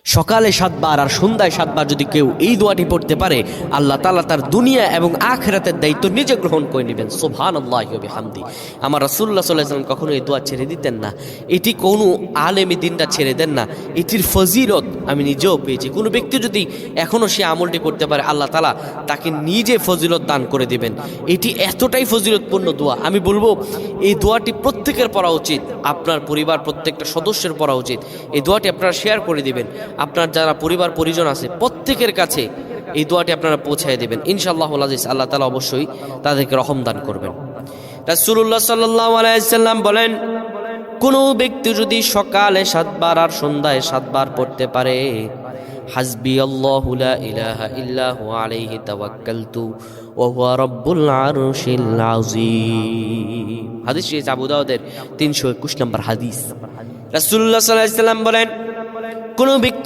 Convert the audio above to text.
সকালে 7 বার আর সন্ধ্যায় 7 বার যদি কেউ এই দোয়াটি পড়তে পারে, আল্লাহ তাআলা তার দুনিয়া এবং আখিরাতের দায়িত্ব নিজে গ্রহণ করে নেবেন। সুবহানাল্লাহি ওয়া বিহামদি। আমার রাসূলুল্লাহ সাল্লাল্লাহু আলাইহি ওয়াসাল্লাম কখনো এই দোয়া ছেড়ে দিতেন না। এটি কোনো আলেমী দিনটা ছেড়ে দেন না। এটির ফজিলত আমি নিজেও পেয়েছি। কোনো ব্যক্তি যদি এখনও সে আমলটি করতে পারে, আল্লাহ তাআলা তাকে নিজে ফজিলত দান করে দিবেন। এটি এতটাই ফজিলতপূর্ণ দোয়া, আমি বলবো এই দোয়াটি প্রত্যেকের পড়া উচিত। আপনার পরিবার প্রত্যেকটা সদস্যের পড়া উচিত। এই দোয়াটি আপনারা শেয়ার করে দিবেন। আপনার যারা পরিবার পরিজন আছে প্রত্যেকের কাছে এই দোয়াটি আপনারা পৌঁছায় দিবেন। ইনশাআল্লাহুল আজিজ, আল্লাহ তাআলা অবশ্যই তাদেরকে রহম দান করবেন। রাসূলুল্লাহ সাল্লাল্লাহু আলাইহি ওয়াসাল্লাম বলেন, কোনো ব্যক্তি যদি সকালে 7 বার আর সন্ধ্যায় 7 বার পড়তে পারে, হাসবি আল্লাহু লা ইলাহা ইল্লা হুয়া আলাইহি তাওয়াক্কালতু ওয়া হুয়া রাব্বুল আরশিল আযীম। হাদিস শরীফ আবু দাউদের 321 নম্বর হাদিস। রাসূলুল্লাহ সাল্লাল্লাহু আলাইহি ওয়াসাল্লাম বলেন, কোনো ব্যক্তি